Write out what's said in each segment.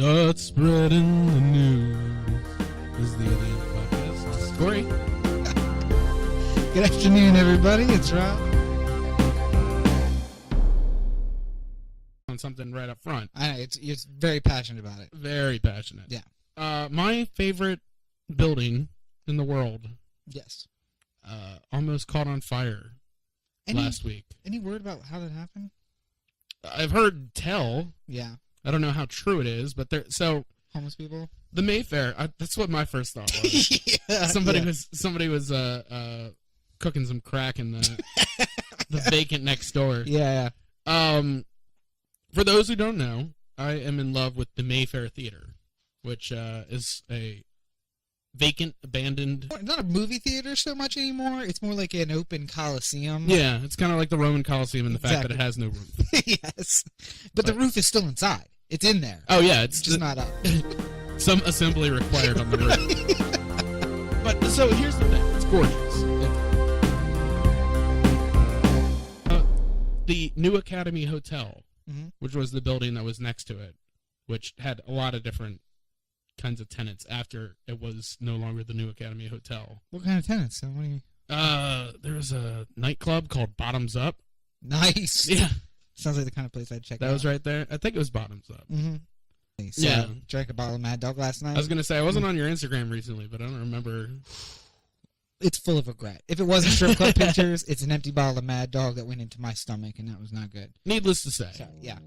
Start spreading the news. This is the Alien Podcast. This is Cory. Good afternoon, everybody. It's Rob. On something right up front. I know, you're very passionate about it. Very passionate. Yeah. My favorite building in the world. Yes. Almost caught on fire last week. Any word about how that happened? I've heard tell. Yeah. I don't know how true it is, but Homeless people. The Mayfair. That's what my first thought was. Yeah, somebody was cooking some crack in the vacant next door. Yeah. For those who don't know, I am in love with the Mayfair Theater, which is a vacant, abandoned. Not a movie theater so much anymore. It's more like an open coliseum. Yeah, it's kind of like the Roman Coliseum in the fact that it has no roof. Yes, but the roof is still inside. It's in there. Oh yeah, it's just not up. Some assembly required on the roof. But so here's the thing: it's gorgeous. The New Academy Hotel, which was the building that was next to it, which had a lot of different kinds of tenants after it was no longer the New Academy Hotel. What kind of tenants? What do you... There was a nightclub called Bottoms Up. Nice. Yeah. Sounds like the kind of place I'd check out. That was right there. I think it was Bottoms Up. Mm-hmm. So, yeah. Drank a bottle of Mad Dog last night. I was going to say, I wasn't on your Instagram recently, but I don't remember. It's full of regret. If it wasn't strip club pictures, it's an empty bottle of Mad Dog that went into my stomach, and that was not good. Needless to say. Sorry. Yeah.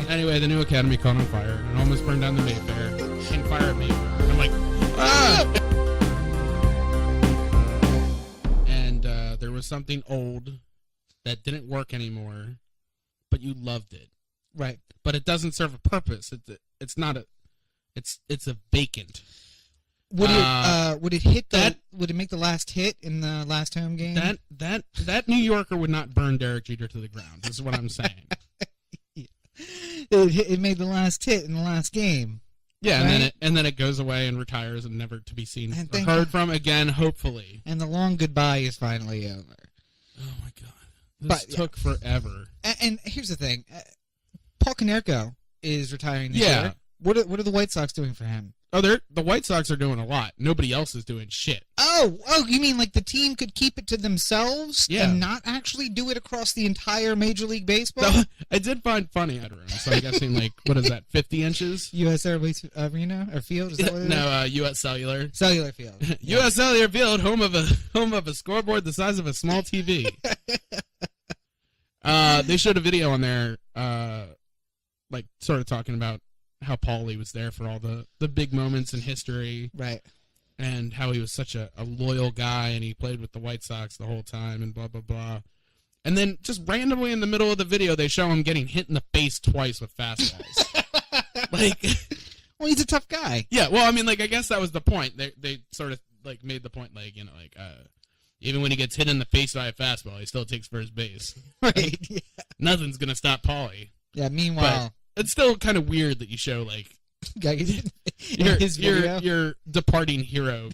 Anyway, the New Academy caught on fire and almost burned down the Mayfair. And fire at Mayfair. I'm like, ah! And there was something old that didn't work anymore, but you loved it. Right. But it doesn't serve a purpose. It's not a. It's a vacant. Would it hit that? Would it make the last hit in the last home game? That New Yorker would not burn Derek Jeter to the ground. Is what I'm saying. It made the last hit in the last game. Yeah, right? and then it goes away and retires and never to be seen or heard from again. Hopefully. And the long goodbye is finally over. Oh my God! This took forever. And here's the thing: Paul Konerko is retiring this year. What are the White Sox doing for him? Oh, the White Sox are doing a lot. Nobody else is doing shit. Oh, you mean like the team could keep it to themselves and not actually do it across the entire Major League Baseball? So, I did find funny, I don't know. So I'm guessing like, what is that, 50 inches? U.S. Airways Arena or Field? Is that what it is? No, U.S. Cellular. Cellular Field. U.S. Cellular Field, home of a scoreboard the size of a small TV. They showed a video on there, like sort of talking about how Paulie was there for all the big moments in history. Right. And how he was such a loyal guy and he played with the White Sox the whole time and blah, blah, blah. And then just randomly in the middle of the video, they show him getting hit in the face twice with fastballs. Well, he's a tough guy. Yeah, well, I mean, like, I guess that was the point. They sort of, like, made the point, like, you know, like, even when he gets hit in the face by a fastball, he still takes first base. Right. Like, yeah. Nothing's going to stop Paulie. Yeah, meanwhile... But it's still kind of weird that you show, like, your departing hero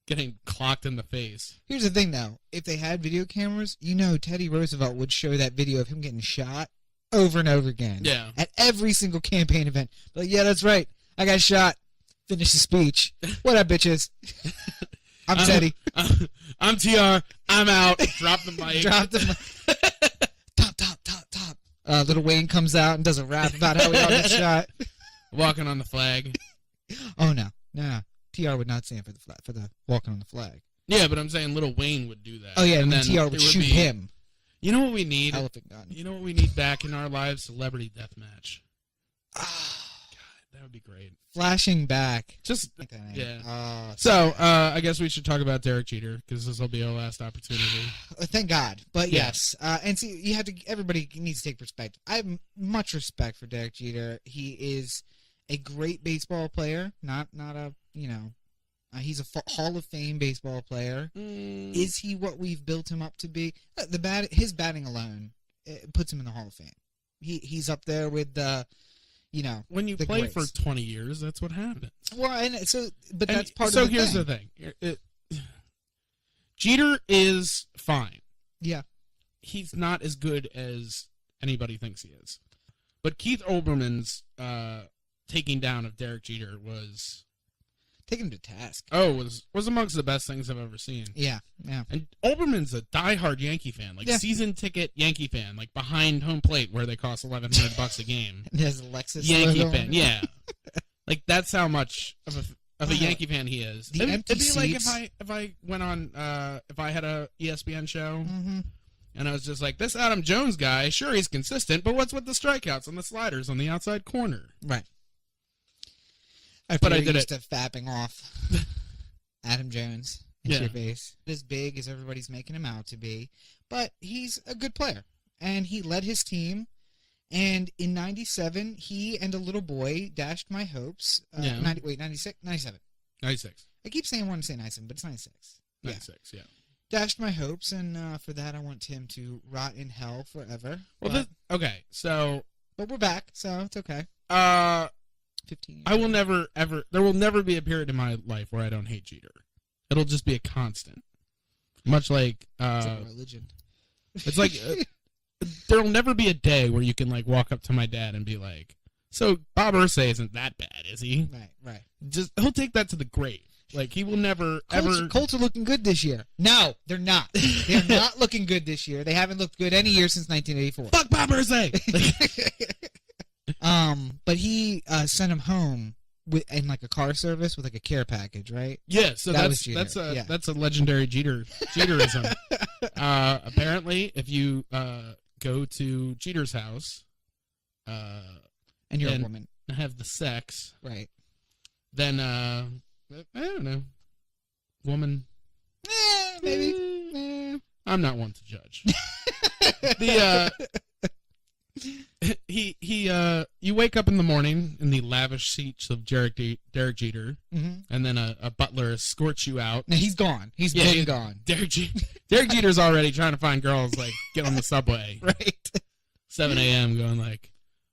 getting clocked in the face. Here's the thing, though. If they had video cameras, Teddy Roosevelt would show that video of him getting shot over and over again. Yeah. At every single campaign event. Like, yeah, that's right. I got shot. Finish the speech. What up, bitches? I'm Teddy. I'm TR. I'm out. Drop the mic. Drop the mic. Top. Little Wayne comes out and does a rap about how we all got shot. Walking on the flag. Oh, no. TR would not stand for the walking on the flag. Yeah, but I'm saying Little Wayne would do that. Oh, yeah, and then TR would shoot him. You know what we need? Elephant gun. You know what we need back in our lives? Celebrity deathmatch. God, that would be great. Flashing back. Just, yeah. So, I guess we should talk about Derek Jeter, because this will be our last opportunity. Thank God. But yes. And see, everybody needs to take perspective. I have much respect for Derek Jeter. He is a great baseball player. Not a, he's a Hall of Fame baseball player. Is he what we've built him up to be? His batting alone puts him in the Hall of Fame. He's up there with the, when you play for 20 years, that's what happens. Well, but that's part of the thing. So here's the thing. Jeter is fine. Yeah. He's not as good as anybody thinks he is. But Keith Olbermann's taking down of Derek Jeter was Taking him to task. was amongst the best things I've ever seen. Yeah. And Olbermann's a diehard Yankee fan, like season ticket Yankee fan, like behind home plate where they cost $1,100 a game. And there's Lexus Yankee logo fan, on it. yeah. Like that's how much of a Yankee fan he is. The It'd empty be like seats. if I went on if I had a ESPN show Mm-hmm. and I was just like, this Adam Jones guy, sure he's consistent, but what's with the strikeouts and the sliders on the outside corner? Right. But I You're did used to fapping off Adam Jones into your face. As big as everybody's making him out to be, but he's a good player, and he led his team. And in '97, he and a little boy dashed my hopes. 96, 97. 96. I keep saying I want to say 97, but it's 96. 96, yeah. Dashed my hopes, and for that, I want him to rot in hell forever. Well, okay, so but we're back, so it's okay. 15 years. I will never, ever, there will never be a period in my life where I don't hate Jeter. It'll just be a constant. Much like, It's like a religion. it's like, there'll never be a day where you can, like, walk up to my dad and be like, so Bob Irsay isn't that bad, is he? Right. Just, he'll take that to the grave. Like, he will never, ever. Colts are looking good this year. No, they're not. They're not looking good this year. They haven't looked good any year since 1984. Fuck Bob Irsay! But he sent him home in like a car service with like a care package, right? Yeah, so That was that's a legendary Jeterism. Apparently, if you go to Jeter's house, And you're a woman, have the sex, right? then I don't know, woman. Maybe. I'm not one to judge. You wake up in the morning in the lavish seats of Derek Jeter, Mm-hmm. and then a butler escorts you out. No, he's gone. He's been gone. Derek Jeter's already trying to find girls, like, get on the subway. Right. 7 a.m. going like,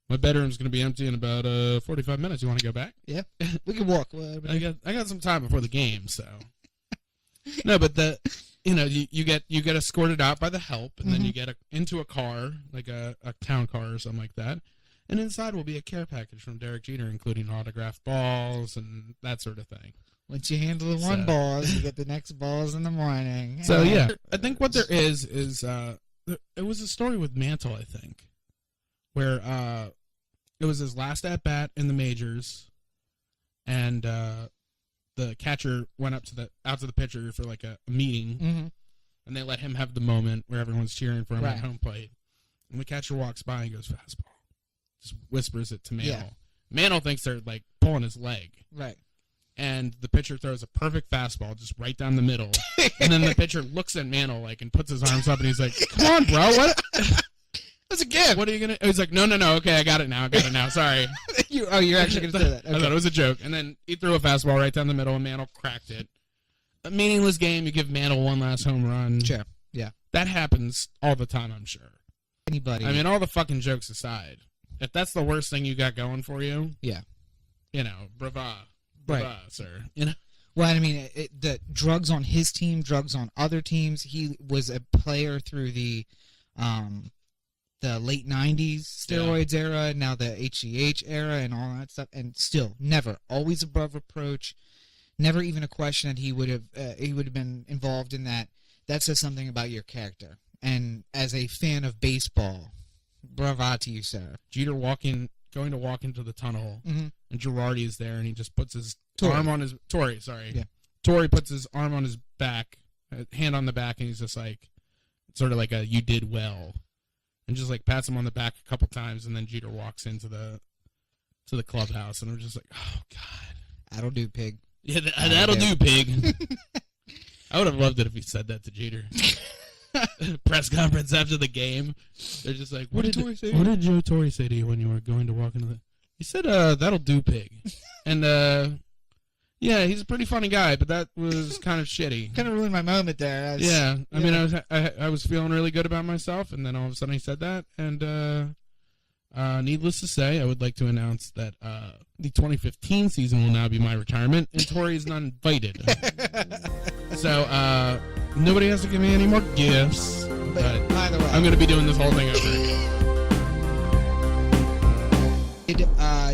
my bedroom's going to be empty in about 45 minutes. You want to go back? Yeah. We can walk. I got some time before the game, so. No, but you get escorted out by the help, and then you get into a car, like a town car or something like that. And inside will be a care package from Derek Jeter, including autographed balls and that sort of thing. Once you handle the one balls, you get the next balls in the morning. So, yeah. I think what there is it was a story with Mantle, I think, where it was his last at-bat in the majors, and the catcher went out to the pitcher for like a meeting, and they let him have the moment where everyone's cheering for him at home plate. And the catcher walks by and goes, fastball. Just whispers it to Mantle. Yeah. Mantle thinks they're like pulling his leg. Right. And the pitcher throws a perfect fastball just right down the middle. And then the pitcher looks at Mantle like and puts his arms up and he's like, come on, bro, what? That's a gift. What are you going to? He's like, no, okay, I got it now. Sorry. You're actually going to say that. Okay. I thought it was a joke. And then he threw a fastball right down the middle and Mantle cracked it. A meaningless game. You give Mantle one last home run. Sure. Yeah. That happens all the time, I'm sure. Anybody. I mean, all the fucking jokes aside, if that's the worst thing you got going for you, brava, sir. Well, I mean, the drugs on his team, drugs on other teams. He was a player through the late '90s steroids era, now the HGH era, and all that stuff, and still never, always above reproach. Never even a question that he would have been involved in that. That says something about your character. And as a fan of baseball, bravo to you, sir. Jeter going to walk into the tunnel, and Girardi is there, and he just puts his arm on his Tory puts his arm on his back, hand on the back, and he's just like, sort of like a "you did well," and just like pats him on the back a couple times, and then Jeter walks into the clubhouse, and I'm just like, oh god, that'll do, pig. Yeah, that'll do, pig. I would have loved it if he said that to Jeter. Press conference after the game. They're just like, what did Joe Torre say to you when you were going to walk into the... He said, that'll do, pig. And, yeah, he's a pretty funny guy, but that was kind of shitty. Kind of ruined my moment there. I mean, I was feeling really good about myself, and then all of a sudden he said that, and needless to say, I would like to announce that the 2015 season will now be my retirement, and Torre is not invited. So, nobody has to give me any more gifts, but either way, I'm going to be doing this whole thing over.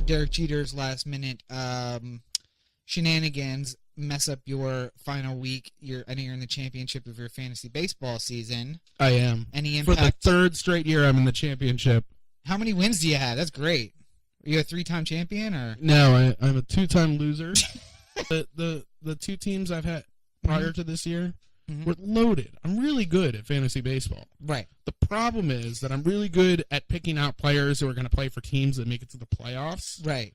Derek Jeter's last minute shenanigans mess up your final week. I know you're in the championship of your fantasy baseball season. I am. Any impact? For the third straight year, I'm in the championship. How many wins do you have? That's great. Are you a 3-time champion or? No, I'm a 2-time loser. the 2 teams I've had prior to this year were loaded. I'm really good at fantasy baseball. Right. The problem is that I'm really good at picking out players who are going to play for teams that make it to the playoffs. Right.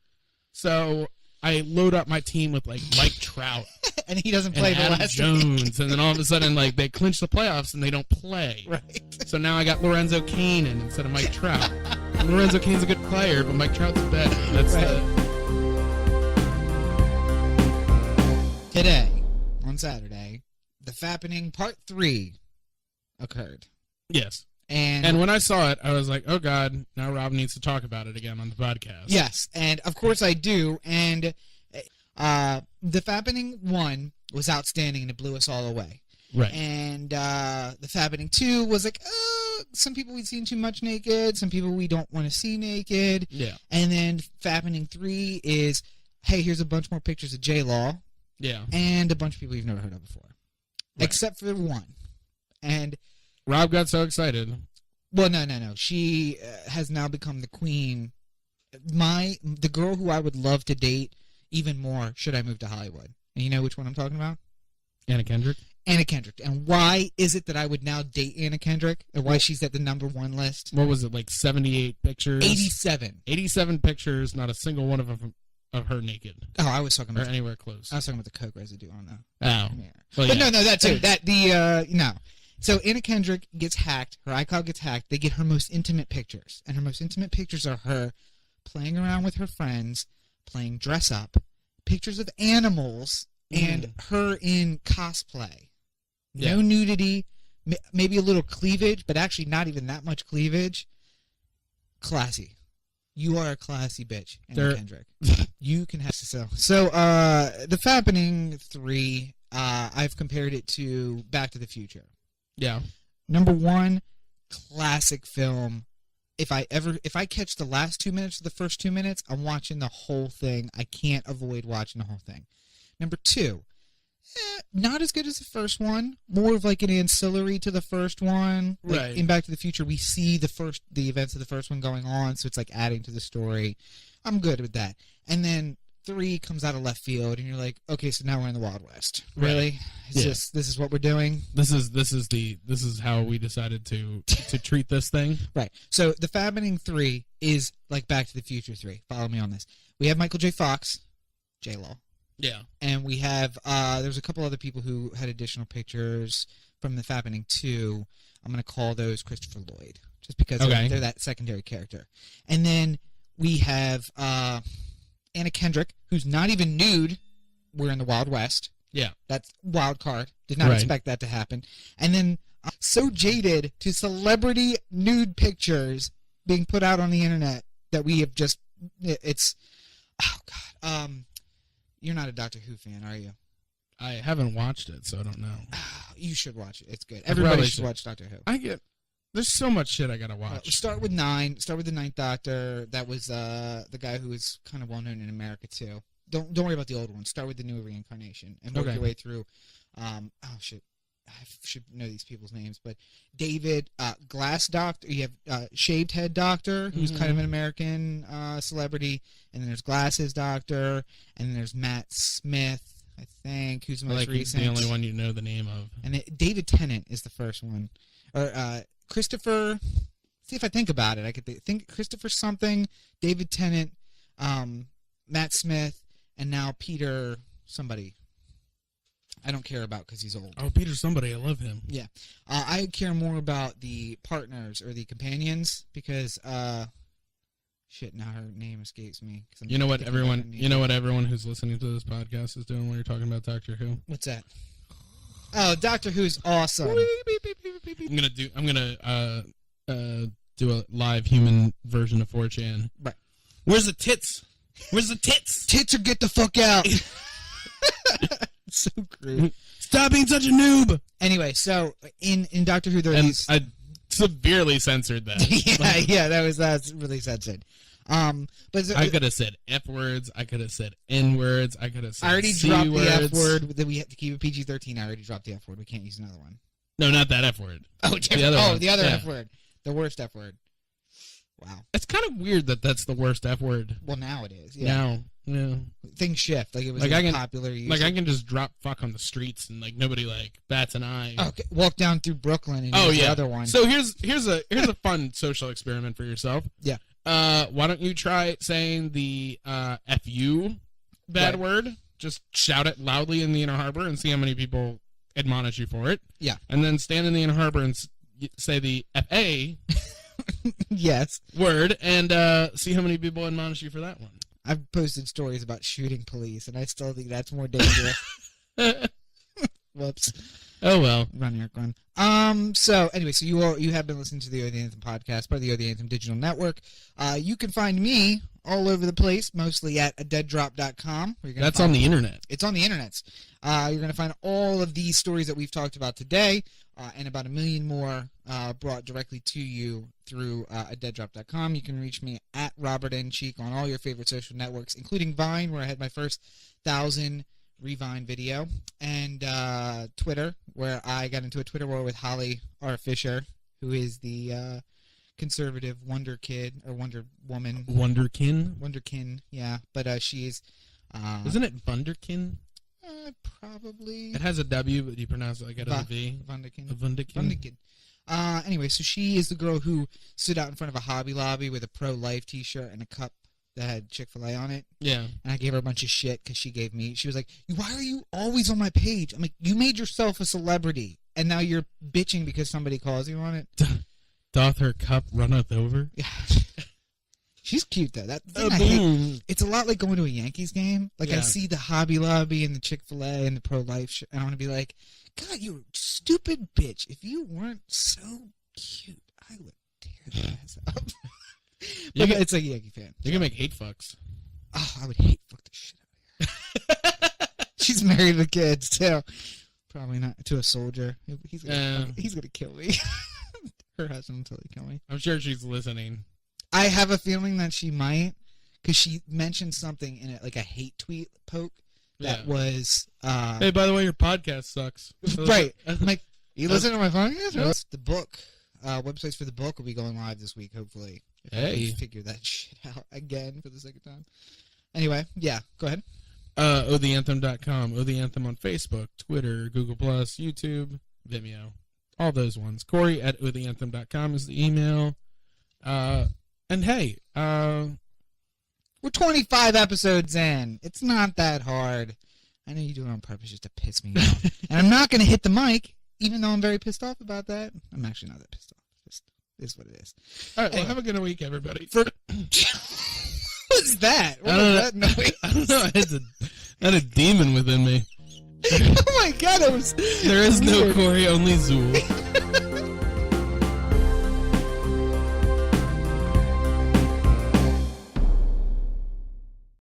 So I load up my team with like Mike Trout and he doesn't play and the Adam last Jones, and then all of a sudden like they clinch the playoffs and they don't play. Right. So now I got Lorenzo Cain in instead of Mike Trout. Lorenzo Cain's a good player, but Mike Trout's better. That's Today, on Saturday, the Fappening Part 3 occurred. Yes. And when I saw it, I was like, oh, God, now Rob needs to talk about it again on the podcast. Yes, and of course I do. And the Fappening 1 was outstanding, and it blew us all away. Right. And the Fappening 2 was like, some people we've seen too much naked, some people we don't want to see naked. Yeah. And then Fappening 3 is, hey, here's a bunch more pictures of J-Law. Yeah. And a bunch of people you've never heard of before. Right. Except for one. And Rob got so excited. Well, no. She has now become the queen. The girl who I would love to date even more should I move to Hollywood. And you know which one I'm talking about? Anna Kendrick? Anna Kendrick. And why is it that I would now date Anna Kendrick? And why she's at the #1 list? What was it, like 78 pictures? 87. 87 pictures, not a single one of them of her naked. Oh, I was talking or about anywhere close. I was talking about the Coke residue on the Oh. mirror. Well, But yeah. no, that too. No. So Anna Kendrick gets hacked. Her iCloud gets hacked. They get her most intimate pictures. And her most intimate pictures are her playing around with her friends, playing dress up, pictures of animals, and her in cosplay. Yeah. No nudity, maybe a little cleavage, but actually not even that much cleavage. Classy. You are a classy bitch, Anna Kendrick. You can have to sell. So, the Fappening 3, I've compared it to Back to the Future. Yeah. #1, classic film. If I catch the last 2 minutes of the first 2 minutes, I'm watching the whole thing. I can't avoid watching the whole thing. #2, not as good as the first one. More of like an ancillary to the first one. Like right. In Back to the Future, we see the events of the first one going on, so it's like adding to the story. I'm good with that. And then 3 comes out of left field, and you're like, okay, so now we're in the Wild West. Really? Yeah. This is what we're doing? This is how we decided to treat this thing. Right. So the Fappening 3 is like Back to the Future 3. Follow me on this. We have Michael J. Fox, J-Law. Yeah. And we have, there's a couple other people who had additional pictures from the Fappening 2. I'm going to call those Christopher Lloyd, just because they're that secondary character. And then we have Anna Kendrick, who's not even nude. We're in the Wild West. Yeah. That's wild card. Did not expect that to happen. And then so jaded to celebrity nude pictures being put out on the internet that we have just, it's, oh God. You're not a Doctor Who fan, are you? I haven't watched it, so I don't know. You should watch it. It's good. Everybody should watch Doctor Who. There's so much shit I gotta watch. Start with 9. Start with the 9th Doctor. That was the guy who was kind of well known in America too. Don't worry about the old one. Start with the new reincarnation and work your way through. Oh shit, I should know these people's names, but David Glass Doctor. You have Shaved Head Doctor, who's kind of an American celebrity, and then there's Glasses Doctor, and then there's Matt Smith, I think, who's the most recent. He's the only one you know the name of. And David Tennant is the first one, or Christopher. See if I think about it, I could think Christopher something, David Tennant, Matt Smith, and now Peter somebody. I don't care about because he's old. Oh, Peter somebody. I love him. Yeah. I care more about the partners or the companions because, shit, now her name escapes me. You know what everyone who's listening to this podcast is doing when you're talking about Doctor Who? What's that? Oh, Doctor Who's awesome. I'm gonna do a live human version of 4chan. Right. Where's the tits? Where's the tits? Tits or get the fuck out. So crude. Stop being such a noob. Anyway, so in Doctor Who, there and these... I severely censored that. yeah, that was really censored. But I could have said F words. I could have said N words. I could have said I already C dropped words. the F word. That we have to keep it PG-13. I already dropped the F word. We can't use another one. No, not that F word. Oh, the other one. The other Yeah. F word. The worst F word. Wow. It's kind of weird that that's the worst F word. Well, now it is. Yeah. Now, yeah. Things shift. Like it was Like, I can- popular. Like I can just drop fuck on the streets and like nobody like bats an eye. Okay, walk down through Brooklyn and Oh, use yeah. the other one. So here's a fun social experiment for yourself. Yeah. Why don't you try saying the FU bad Right. word? Just shout it loudly in the Inner Harbor and see how many people admonish you for it. Yeah. And then stand in the Inner Harbor and say the FA Yes. word and see how many people admonish you for that one. I've posted stories about shooting police, and I still think that's more dangerous. Whoops. Oh well. Run, Eric, run. So anyway, so you have been listening to the The Anthem podcast, part of the The Anthem digital network. You can find me all over the place, mostly at adeaddrop.com. That's on the internet. It's on the internet. You're going to find all of these stories that we've talked about today, and about 1 million more brought directly to you through adeaddrop.com. You can reach me at Robert N. Cheek on all your favorite social networks, including Vine, where I had my first 1,000 Revine video, and Twitter, where I got into a Twitter war with Holly R. Fisher, who is the conservative Wonder Kid or Wonder Woman. Wonderkin, yeah. But she's... Isn't it Wunderkin? Probably. It has a W, but you pronounce it like it has a V. Wunderkin. Wunderkin. Anyway, so she is the girl who stood out in front of a Hobby Lobby with a pro-life t-shirt and a cup that had Chick-fil-A on it. Yeah. And I gave her a bunch of shit because she was like, why are you always on my page? I'm like, you made yourself a celebrity, and now you're bitching because somebody calls you on it. Doth her cup runneth over? Yeah. She's cute, though. That thing I hate, Boom. it's a lot like going to a Yankees game. Like, I Yeah. see the Hobby Lobby and the Chick-fil-A and the pro-life shit, and I want to be like, God, you stupid bitch. If you weren't so cute, I would tear your ass up. But can- it's like a Yankee fan. You can make hate fucks. Oh, I would hate fuck the shit out of her. She's married with kids, too. Probably not to a soldier. He's gonna kill me. Her husband will totally kill me. I'm sure she's listening. I have a feeling that she might, because she mentioned something in it, like a hate tweet poke that was... Hey, by the way, your podcast sucks. Right. I'm like, you listen to my podcast? The book, websites for the book will be going live this week, hopefully. If I Hey. can figure that shit out again for the second time. Anyway, yeah, go ahead. OTheAnthem.com. Oh, the Anthem on Facebook, Twitter, Google+, YouTube, Vimeo. All those ones. Cory at OTheAnthem.com is the email. And hey, We're 25 episodes in. It's not that hard. I know you do it on purpose just to piss me off. And I'm not going to hit the mic, even though I'm very pissed off about that. I'm actually not that pissed off. Just is what it is. all right, well, have a good week, everybody. What's that? What I don't was that noise? I don't know. I had a demon within me. Oh my god, that was... There is no weird. Cory, only Zool.